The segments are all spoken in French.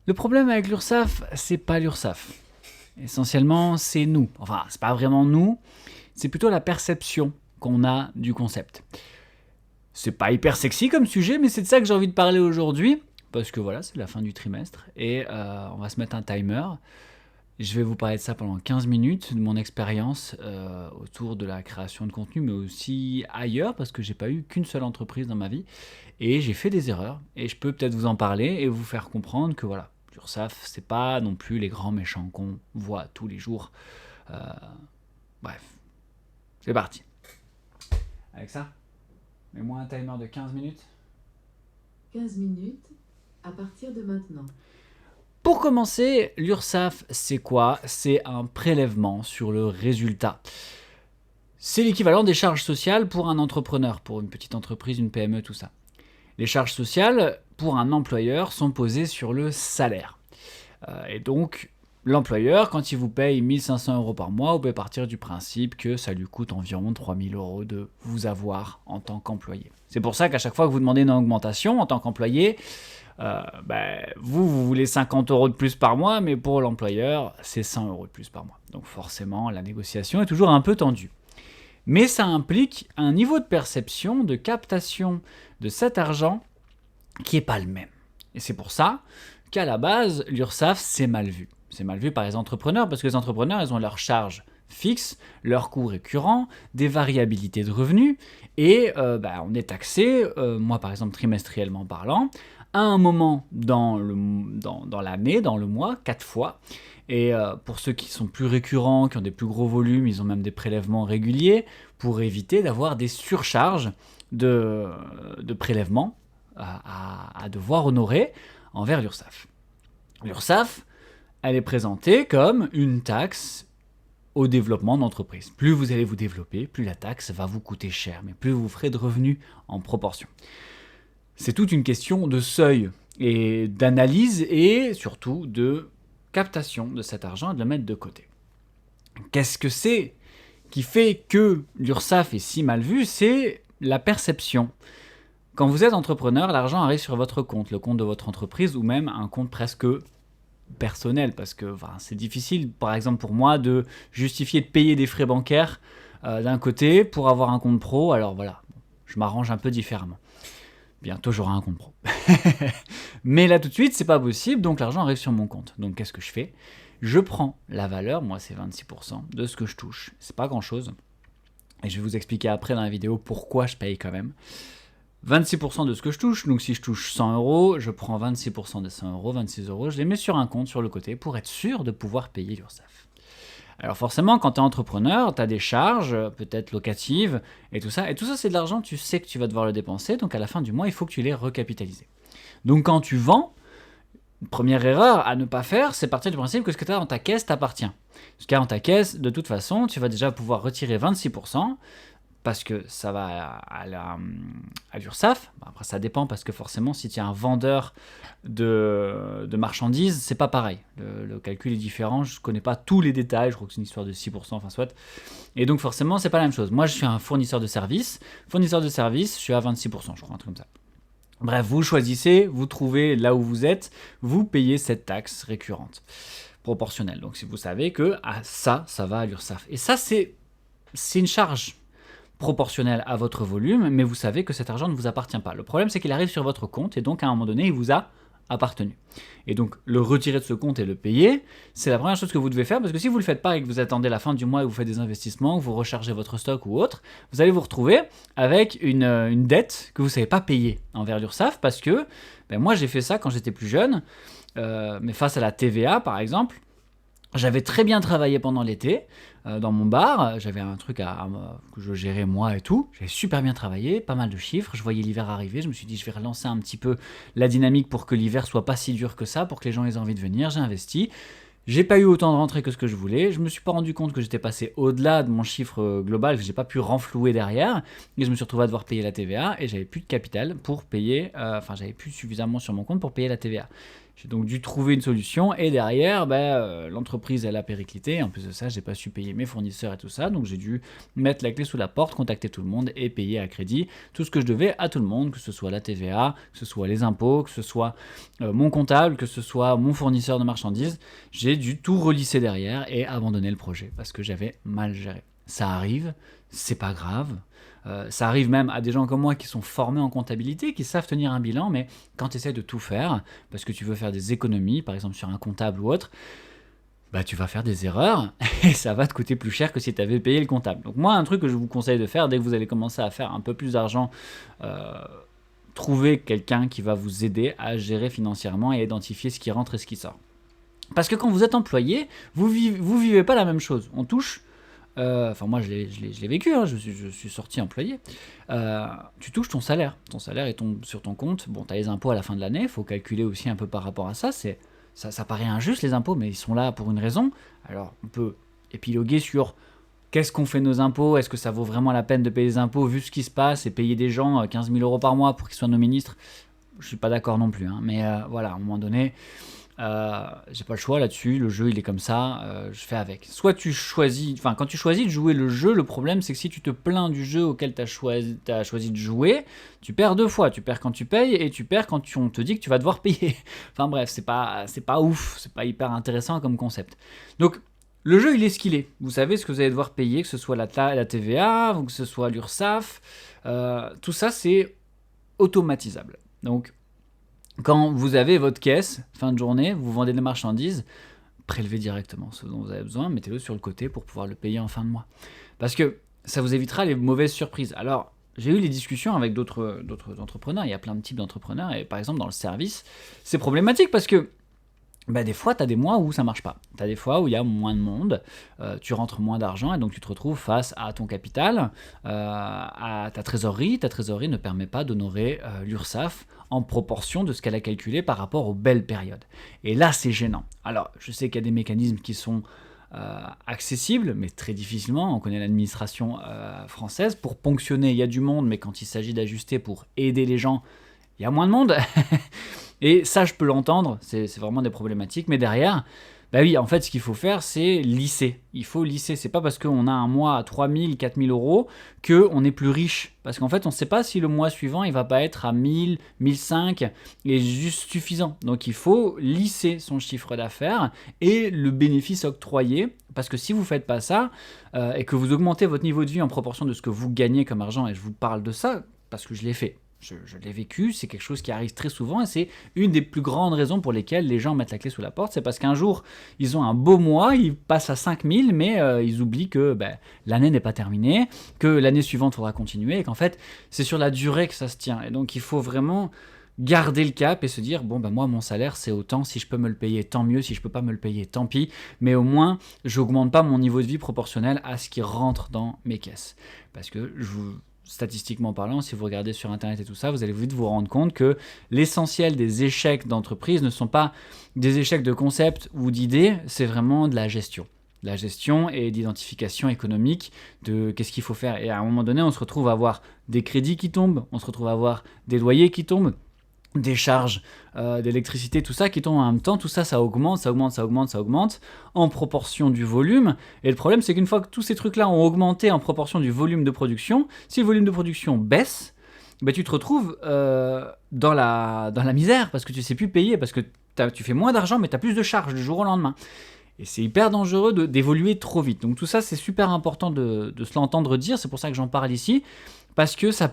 Le problème avec l'URSSAF, c'est pas l'URSSAF. Essentiellement, c'est nous. Enfin, c'est pas vraiment nous, c'est plutôt la perception qu'on a du concept. C'est pas hyper sexy comme sujet, mais c'est de ça que j'ai envie de parler aujourd'hui, parce que voilà, c'est la fin du trimestre, et on va se mettre un timer. Je vais vous parler de ça pendant 15 minutes, de mon expérience autour de la création de contenu, mais aussi ailleurs, parce que j'ai pas eu qu'une seule entreprise dans ma vie, et j'ai fait des erreurs, et je peux peut-être vous en parler et vous faire comprendre que voilà, l'URSSAF, c'est pas non plus les grands méchants qu'on voit tous les jours. Euh, Bref, c'est parti. Avec ça, mets-moi un timer de 15 minutes. 15 minutes à partir de maintenant. Pour commencer, l'URSSAF, c'est quoi? C'est un prélèvement sur le résultat. C'est l'équivalent des charges sociales pour un entrepreneur, pour une petite entreprise, une PME, tout ça. Les charges sociales, pour un employeur, sont posées sur le salaire. Et donc, l'employeur, quand il vous paye 1500 euros par mois, vous pouvez partir du principe que ça lui coûte environ 3000 euros de vous avoir en tant qu'employé. C'est pour ça qu'à chaque fois que vous demandez une augmentation en tant qu'employé, vous voulez 50 euros de plus par mois, mais pour l'employeur, c'est 100 euros de plus par mois. Donc forcément, la négociation est toujours un peu tendue. Mais ça implique un niveau de perception, de captation de cet argent qui n'est pas le même. Et c'est pour ça qu'à la base, l'URSSAF, c'est mal vu. C'est mal vu par les entrepreneurs, parce que les entrepreneurs, ils ont leurs charges fixes, leurs coûts récurrents, des variabilités de revenus, et on est taxé, moi par exemple trimestriellement parlant, à un moment dans l'année, dans le mois, 4 fois. Et pour ceux qui sont plus récurrents, qui ont des plus gros volumes, ils ont même des prélèvements réguliers pour éviter d'avoir des surcharges de prélèvements à devoir honorer envers l'URSSAF. L'URSSAF, elle est présentée comme une taxe au développement d'entreprise. Plus vous allez vous développer, plus la taxe va vous coûter cher, mais plus vous ferez de revenus en proportion. C'est toute une question de seuil et d'analyse et surtout de captation de cet argent et de le mettre de côté. Qu'est-ce que c'est qui fait que l'URSSAF est si mal vu? C'est la perception. Quand vous êtes entrepreneur, l'argent arrive sur votre compte, le compte de votre entreprise ou même un compte presque personnel, parce que c'est difficile, par exemple pour moi, de justifier de payer des frais bancaires d'un côté pour avoir un compte pro. Alors voilà, je m'arrange un peu différemment. Bientôt j'aurai un compte pro. Mais là tout de suite, c'est pas possible, donc l'argent arrive sur mon compte. Donc qu'est-ce que je fais? Je prends la valeur, moi c'est 26% de ce que je touche. C'est pas grand chose. Et je vais vous expliquer après dans la vidéo pourquoi je paye quand même. 26% de ce que je touche, donc si je touche 100 euros, je prends 26% des 100 euros, 26 euros, je les mets sur un compte sur le côté pour être sûr de pouvoir payer l'URSSAF. Alors forcément, quand tu es entrepreneur, tu as des charges, peut-être locatives, et tout ça c'est de l'argent, tu sais que tu vas devoir le dépenser, donc à la fin du mois, il faut que tu les recapitalises. Donc quand tu vends, une première erreur à ne pas faire, c'est partir du principe que ce que tu as dans ta caisse t'appartient. Ce qu'il y a dans ta caisse, de toute façon, tu vas déjà pouvoir retirer 26%, parce que ça va à l'URSSAF. Après, ça dépend, parce que forcément, si tu es un vendeur de marchandises, c'est pas pareil. Le calcul est différent, je connais pas tous les détails, je crois que c'est une histoire de 6%, enfin soit. Et donc forcément, c'est pas la même chose. Moi, je suis un fournisseur de services. Fournisseur de services, je suis à 26%, je crois, un truc comme ça. Bref, vous choisissez, vous trouvez là où vous êtes, vous payez cette taxe récurrente, proportionnelle. Donc si vous savez que ça va à l'URSSAF. Et ça, c'est une charge proportionnel à votre volume, mais vous savez que cet argent ne vous appartient pas. Le problème, c'est qu'il arrive sur votre compte, et donc à un moment donné, il vous a appartenu. Et donc, le retirer de ce compte et le payer, c'est la première chose que vous devez faire, parce que si vous ne le faites pas et que vous attendez la fin du mois et que vous faites des investissements, que vous rechargez votre stock ou autre, vous allez vous retrouver avec une dette que vous ne savez pas payer envers l'URSSAF, parce que moi, j'ai fait ça quand j'étais plus jeune, mais face à la TVA, par exemple. J'avais très bien travaillé pendant l'été dans mon bar, j'avais un truc que je gérais moi et tout, j'avais super bien travaillé, pas mal de chiffres, je voyais l'hiver arriver, je me suis dit je vais relancer un petit peu la dynamique pour que l'hiver soit pas si dur que ça, pour que les gens aient envie de venir, j'ai investi. J'ai pas eu autant de rentrées que ce que je voulais, je me suis pas rendu compte que j'étais passé au-delà de mon chiffre global, que j'ai pas pu renflouer derrière, et je me suis retrouvé à devoir payer la TVA, et j'avais plus de capital pour payer, j'avais plus suffisamment sur mon compte pour payer la TVA. J'ai donc dû trouver une solution et derrière, l'entreprise elle a périclité. En plus de ça, j'ai pas su payer mes fournisseurs et tout ça, donc j'ai dû mettre la clé sous la porte, contacter tout le monde et payer à crédit tout ce que je devais à tout le monde, que ce soit la TVA, que ce soit les impôts, que ce soit mon comptable, que ce soit mon fournisseur de marchandises. J'ai dû tout relisser derrière et abandonner le projet parce que j'avais mal géré. Ça arrive, c'est pas grave. Ça arrive même à des gens comme moi qui sont formés en comptabilité, qui savent tenir un bilan, mais quand tu essaies de tout faire, parce que tu veux faire des économies, par exemple sur un comptable ou autre, tu vas faire des erreurs et ça va te coûter plus cher que si tu avais payé le comptable. Donc moi, un truc que je vous conseille de faire, dès que vous allez commencer à faire un peu plus d'argent, trouvez quelqu'un qui va vous aider à gérer financièrement et identifier ce qui rentre et ce qui sort. Parce que quand vous êtes employé, vous vivez pas la même chose. On touche... moi je l'ai vécu, hein, je suis sorti employé. Tu touches ton salaire il tombe sur ton compte. Bon, tu as les impôts à la fin de l'année, il faut calculer aussi un peu par rapport à ça. Ça paraît injuste les impôts, mais ils sont là pour une raison. Alors on peut épiloguer sur qu'est-ce qu'on fait de nos impôts, est-ce que ça vaut vraiment la peine de payer les impôts vu ce qui se passe et payer des gens 15 000 € par mois pour qu'ils soient nos ministres. Je suis pas d'accord non plus, hein, mais voilà, à un moment donné... j'ai pas le choix là-dessus, le jeu il est comme ça, je fais avec. Soit tu choisis, quand tu choisis de jouer le jeu, le problème c'est que si tu te plains du jeu auquel t'as choisi de jouer, tu perds deux fois, tu perds quand tu payes et tu perds quand on te dit que tu vas devoir payer. Enfin bref, c'est pas ouf, c'est pas hyper intéressant comme concept. Donc le jeu il est ce qu'il est, vous savez ce que vous allez devoir payer, que ce soit la TVA, ou que ce soit l'URSSAF, tout ça c'est automatisable. Donc quand vous avez votre caisse, fin de journée, vous vendez des marchandises, prélevez directement ce dont vous avez besoin, mettez-le sur le côté pour pouvoir le payer en fin de mois. Parce que ça vous évitera les mauvaises surprises. Alors, j'ai eu des discussions avec d'autres entrepreneurs, il y a plein de types d'entrepreneurs, et par exemple dans le service, c'est problématique parce que des fois, tu as des mois où ça marche pas. Tu as des fois où il y a moins de monde, tu rentres moins d'argent et donc tu te retrouves face à ton capital, à ta trésorerie. Ta trésorerie ne permet pas d'honorer l'URSSAF en proportion de ce qu'elle a calculé par rapport aux belles périodes. Et là, c'est gênant. Alors, je sais qu'il y a des mécanismes qui sont accessibles, mais très difficilement. On connaît l'administration française. Pour ponctionner, il y a du monde, mais quand il s'agit d'ajuster pour aider les gens, il y a moins de monde. Et ça, je peux l'entendre, c'est vraiment des problématiques. Mais derrière, oui, en fait, ce qu'il faut faire, c'est lisser. Il faut lisser. C'est pas parce qu'on a un mois à 3 000, 4 000 € qu'on est plus riche. Parce qu'en fait, on ne sait pas si le mois suivant, il va pas être à 1000, 1005 et juste suffisant. Donc, il faut lisser son chiffre d'affaires et le bénéfice octroyé. Parce que si vous ne faites pas ça et que vous augmentez votre niveau de vie en proportion de ce que vous gagnez comme argent, et je vous parle de ça parce que je l'ai fait. Je l'ai vécu, c'est quelque chose qui arrive très souvent et c'est une des plus grandes raisons pour lesquelles les gens mettent la clé sous la porte. C'est parce qu'un jour, ils ont un beau mois, ils passent à 5000, mais ils oublient que l'année n'est pas terminée, que l'année suivante, il faudra continuer et qu'en fait, c'est sur la durée que ça se tient. Et donc, il faut vraiment garder le cap et se dire moi mon salaire c'est autant, si je peux me le payer tant mieux, si je peux pas me le payer tant pis, mais au moins j'augmente pas mon niveau de vie proportionnel à ce qui rentre dans mes caisses. Parce que statistiquement parlant, si vous regardez sur internet et tout ça, vous allez vite vous rendre compte que l'essentiel des échecs d'entreprise ne sont pas des échecs de concept ou d'idées, c'est vraiment de la gestion. La gestion et d'identification économique de qu'est-ce qu'il faut faire. Et à un moment donné, on se retrouve à avoir des crédits qui tombent, on se retrouve à avoir des loyers qui tombent, des charges d'électricité, tout ça qui tombent en même temps, tout ça, ça augmente en proportion du volume. Et le problème, c'est qu'une fois que tous ces trucs-là ont augmenté en proportion du volume de production, si le volume de production baisse, tu te retrouves dans la misère parce que tu ne sais plus payer, parce que tu fais moins d'argent, mais tu as plus de charges du jour au lendemain. Et c'est hyper dangereux d'évoluer trop vite. Donc tout ça, c'est super important de se l'entendre dire, c'est pour ça que j'en parle ici, parce que ça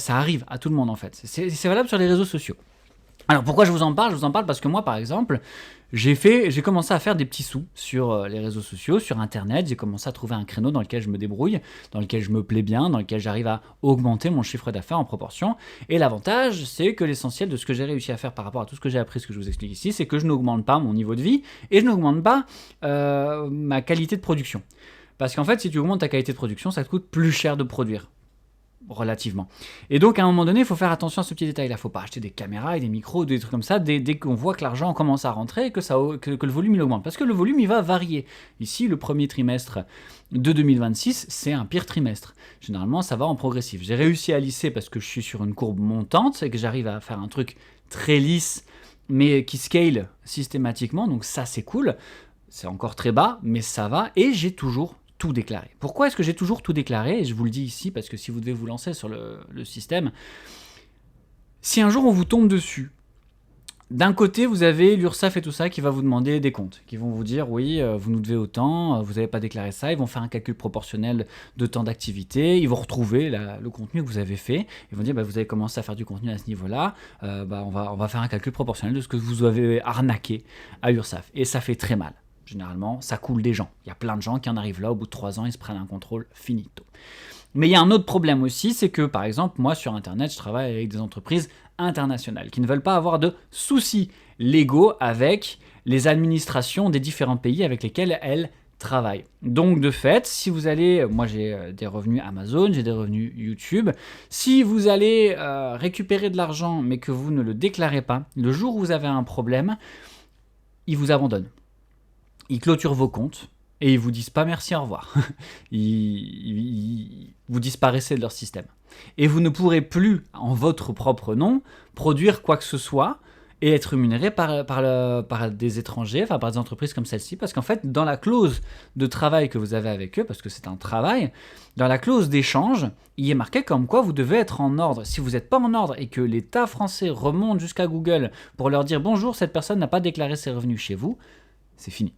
arrive à tout le monde en fait. C'est valable sur les réseaux sociaux. Alors pourquoi je vous en parle ? Je vous en parle parce que moi par exemple, j'ai commencé à faire des petits sous sur les réseaux sociaux, sur internet. J'ai commencé à trouver un créneau dans lequel je me débrouille, dans lequel je me plais bien, dans lequel j'arrive à augmenter mon chiffre d'affaires en proportion. Et l'avantage, c'est que l'essentiel de ce que j'ai réussi à faire par rapport à tout ce que j'ai appris, ce que je vous explique ici, c'est que je n'augmente pas mon niveau de vie et je n'augmente pas ma qualité de production. Parce qu'en fait, si tu augmentes ta qualité de production, ça te coûte plus cher de produire. Relativement. Et donc à un moment donné, il faut faire attention à ce petit détail-là. Il ne faut pas acheter des caméras et des micros, des trucs comme ça, dès qu'on voit que l'argent commence à rentrer et que le volume il augmente. Parce que le volume il va varier. Ici, le premier trimestre de 2026, c'est un pire trimestre. Généralement, ça va en progressif. J'ai réussi à lisser parce que je suis sur une courbe montante et que j'arrive à faire un truc très lisse mais qui scale systématiquement, donc ça c'est cool. C'est encore très bas, mais ça va, et j'ai toujours tout déclaré. Pourquoi est-ce que j'ai toujours tout déclaré? Et je vous le dis ici, parce que si vous devez vous lancer sur le système, si un jour on vous tombe dessus, d'un côté, vous avez l'URSSAF et tout ça qui va vous demander des comptes, qui vont vous dire oui, vous nous devez autant, vous n'avez pas déclaré ça, ils vont faire un calcul proportionnel de temps d'activité, ils vont retrouver le contenu que vous avez fait, ils vont dire vous avez commencé à faire du contenu à ce niveau-là, on va faire un calcul proportionnel de ce que vous avez arnaqué à l'URSSAF. Et ça fait très mal. Généralement, ça coule des gens. Il y a plein de gens qui en arrivent là, au bout de 3 ans, ils se prennent un contrôle finito. Mais il y a un autre problème aussi, c'est que par exemple, moi sur Internet, je travaille avec des entreprises internationales qui ne veulent pas avoir de soucis légaux avec les administrations des différents pays avec lesquels elles travaillent. Donc de fait, si vous allez, moi j'ai des revenus Amazon, j'ai des revenus YouTube, si vous allez récupérer de l'argent mais que vous ne le déclarez pas, le jour où vous avez un problème, ils vous abandonnent. Ils clôturent vos comptes. Et ils vous disent pas merci, au revoir. Vous disparaissez de leur système. Et vous ne pourrez plus, en votre propre nom, produire quoi que ce soit et être rémunéré par des étrangers, enfin par des entreprises comme celle-ci. Parce qu'en fait, dans la clause de travail que vous avez avec eux, parce que c'est un travail, dans la clause d'échange, il est marqué comme quoi vous devez être en ordre. Si vous n'êtes pas en ordre et que l'État français remonte jusqu'à Google pour leur dire « Bonjour, cette personne n'a pas déclaré ses revenus chez vous », c'est fini.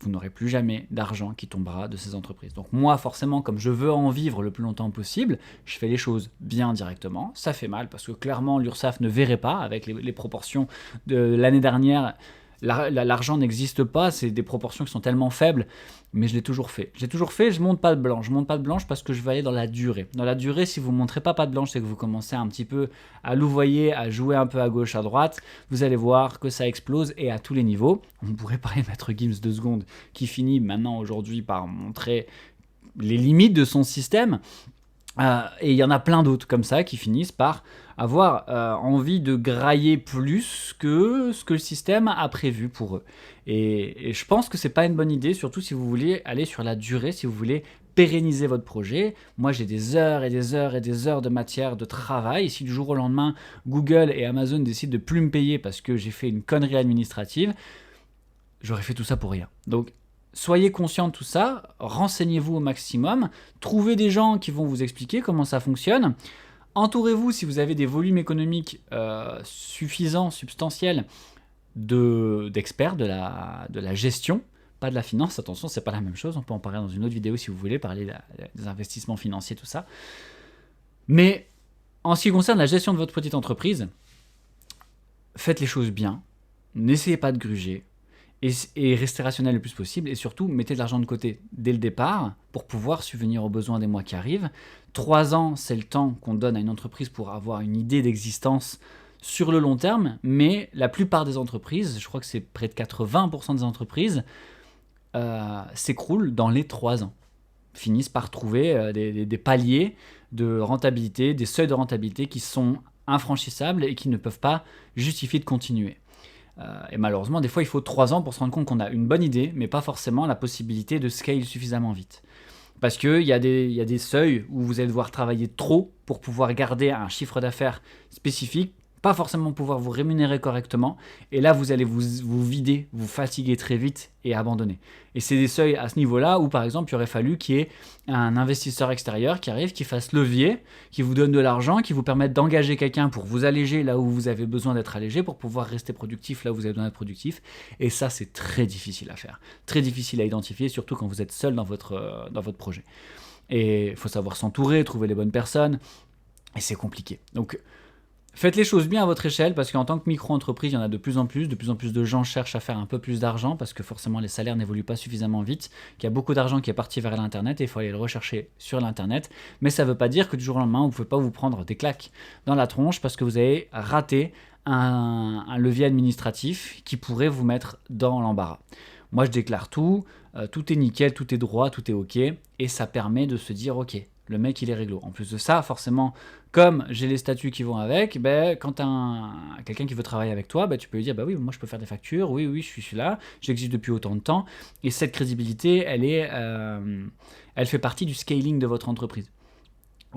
Vous n'aurez plus jamais d'argent qui tombera de ces entreprises. Donc moi, forcément, comme je veux en vivre le plus longtemps possible, je fais les choses bien directement. Ça fait mal parce que clairement, l'URSSAF ne verrait pas avec les proportions de l'année dernière. L'argent n'existe pas, c'est des proportions qui sont tellement faibles, mais je l'ai toujours fait. Je monte pas de blanche. Je monte pas de blanche parce que je vais aller dans la durée. Dans la durée, si vous ne montrez pas de blanche, c'est que vous commencez un petit peu à louvoyer, à jouer un peu à gauche, à droite. Vous allez voir que ça explose et à tous les niveaux. On pourrait parler de Maître Gims 2 secondes qui finit maintenant aujourd'hui par montrer les limites de son système. Et il y en a plein d'autres comme ça qui finissent par avoir envie de grailler plus que ce que le système a prévu pour eux. Et je pense que c'est pas une bonne idée, surtout si vous voulez aller sur la durée, si vous voulez pérenniser votre projet. Moi, j'ai des heures et des heures et des heures de matière de travail. Si du jour au lendemain, Google et Amazon décident de plus me payer parce que j'ai fait une connerie administrative, j'aurais fait tout ça pour rien. Donc, soyez conscient de tout ça, renseignez-vous au maximum, trouvez des gens qui vont vous expliquer comment ça fonctionne. Entourez-vous, si vous avez des volumes économiques suffisants, substantiels, d'experts de la gestion, pas de la finance. Attention, c'est pas la même chose. On peut en parler dans une autre vidéo si vous voulez, parler des investissements financiers, tout ça. Mais en ce qui concerne la gestion de votre petite entreprise, faites les choses bien, n'essayez pas de gruger, et restez rationnel le plus possible, et surtout mettez de l'argent de côté dès le départ pour pouvoir subvenir aux besoins des mois qui arrivent. 3 ans, c'est le temps qu'on donne à une entreprise pour avoir une idée d'existence sur le long terme, mais la plupart des entreprises, je crois que c'est près de 80% des entreprises, s'écroulent dans les 3 ans, finissent par trouver des paliers de rentabilité, des seuils de rentabilité qui sont infranchissables et qui ne peuvent pas justifier de continuer. Et malheureusement, des fois, il faut 3 ans pour se rendre compte qu'on a une bonne idée, mais pas forcément la possibilité de scale suffisamment vite. Parce qu'il y a des seuils où vous allez devoir travailler trop pour pouvoir garder un chiffre d'affaires spécifique, pas forcément pouvoir vous rémunérer correctement, et là vous allez vous vider, vous fatiguer très vite et abandonner. Et c'est des seuils à ce niveau-là où par exemple il aurait fallu qu'il y ait un investisseur extérieur qui arrive, qui fasse levier, qui vous donne de l'argent, qui vous permette d'engager quelqu'un pour vous alléger là où vous avez besoin d'être allégé, pour pouvoir rester productif là où vous avez besoin d'être productif. Et ça, c'est très difficile à faire, très difficile à identifier, surtout quand vous êtes seul dans votre projet. Et il faut savoir s'entourer, trouver les bonnes personnes, et c'est compliqué. Donc faites les choses bien à votre échelle, parce qu'en tant que micro-entreprise, il y en a de plus en plus de gens cherchent à faire un peu plus d'argent, parce que forcément les salaires n'évoluent pas suffisamment vite, qu'il y a beaucoup d'argent qui est parti vers l'internet, et il faut aller le rechercher sur l'internet, mais ça ne veut pas dire que du jour au lendemain, vous ne pouvez pas vous prendre des claques dans la tronche, parce que vous avez raté un levier administratif qui pourrait vous mettre dans l'embarras. Moi je déclare tout, tout est nickel, tout est droit, tout est ok, et ça permet de se dire ok, le mec il est réglo. En plus de ça, forcément, comme j'ai les statuts qui vont avec, quand tu as quelqu'un qui veut travailler avec toi, tu peux lui dire oui, moi je peux faire des factures, oui, je suis là, j'existe depuis autant de temps, et cette crédibilité, elle fait partie du scaling de votre entreprise.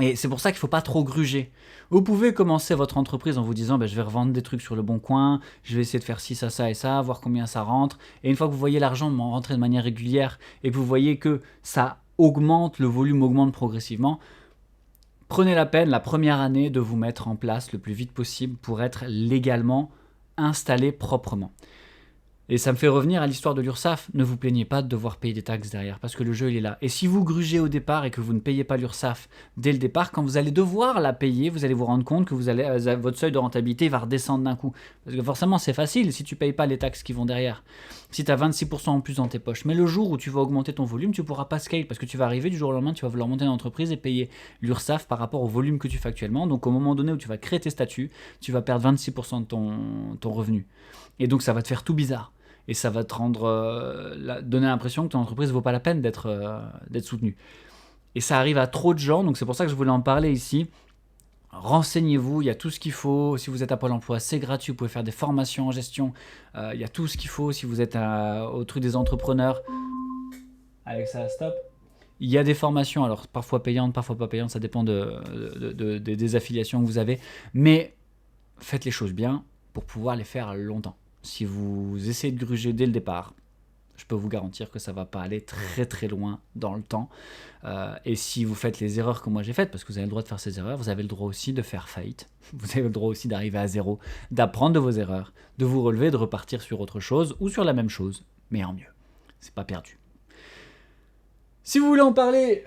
Et c'est pour ça qu'il ne faut pas trop gruger. Vous pouvez commencer votre entreprise en vous disant je vais revendre des trucs sur le bon coin, je vais essayer de faire ci, ça et ça, voir combien ça rentre. Et une fois que vous voyez l'argent rentrer de manière régulière et que vous voyez que ça augmente, le volume augmente progressivement, prenez la peine la première année de vous mettre en place le plus vite possible pour être légalement installé proprement. Et ça me fait revenir à l'histoire de l'URSSAF. Ne vous plaignez pas de devoir payer des taxes derrière, parce que le jeu il est là. Et si vous grugez au départ et que vous ne payez pas l'URSSAF dès le départ, quand vous allez devoir la payer, vous allez vous rendre compte que votre seuil de rentabilité va redescendre d'un coup. Parce que forcément c'est facile si tu ne payes pas les taxes qui vont derrière. Si tu as 26% en plus dans tes poches. Mais le jour où tu vas augmenter ton volume, tu ne pourras pas scale, parce que tu vas arriver du jour au lendemain, tu vas vouloir monter une entreprise et payer l'URSSAF par rapport au volume que tu fais actuellement. Donc au moment donné où tu vas créer tes statuts, tu vas perdre 26% de ton revenu. Et donc ça va te faire tout bizarre. Et ça va te donner l'impression que ton entreprise ne vaut pas la peine d'être soutenue. Et ça arrive à trop de gens, donc c'est pour ça que je voulais en parler ici. Renseignez-vous, il y a tout ce qu'il faut. Si vous êtes à Pôle emploi, c'est gratuit, vous pouvez faire des formations en gestion. Il y a tout ce qu'il faut. Si vous êtes au truc des entrepreneurs, Alexa, stop. Il y a des formations, alors parfois payantes, parfois pas payantes, ça dépend des affiliations que vous avez. Mais faites les choses bien pour pouvoir les faire longtemps. Si vous essayez de gruger dès le départ, je peux vous garantir que ça ne va pas aller très très loin dans le temps. Et si vous faites les erreurs que moi j'ai faites, parce que vous avez le droit de faire ces erreurs, vous avez le droit aussi de faire faillite. Vous avez le droit aussi d'arriver à zéro, d'apprendre de vos erreurs, de vous relever, de repartir sur autre chose ou sur la même chose, mais en mieux. C'est pas perdu. Si vous voulez en parler,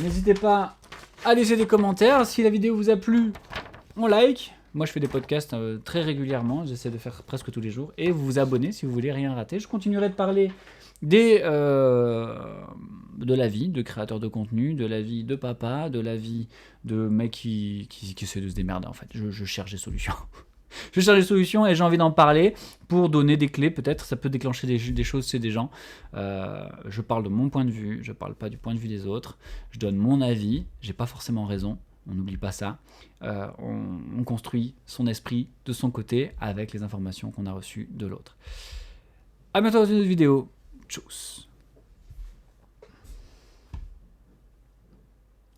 n'hésitez pas à laisser des commentaires. Si la vidéo vous a plu, on like. Moi, je fais des podcasts très régulièrement. J'essaie de faire presque tous les jours. Et vous vous abonnez si vous voulez rien rater. Je continuerai de parler de la vie de créateur de contenu, de la vie de papa, de la vie de mec qui essaie de se démerder. En fait, je cherche des solutions. Je cherche des solutions et j'ai envie d'en parler pour donner des clés. Peut-être ça peut déclencher des choses chez des gens. Je parle de mon point de vue. Je parle pas du point de vue des autres. Je donne mon avis. J'ai pas forcément raison. On n'oublie pas ça. On construit son esprit de son côté avec les informations qu'on a reçues de l'autre. A bientôt dans une autre vidéo. Tchuss.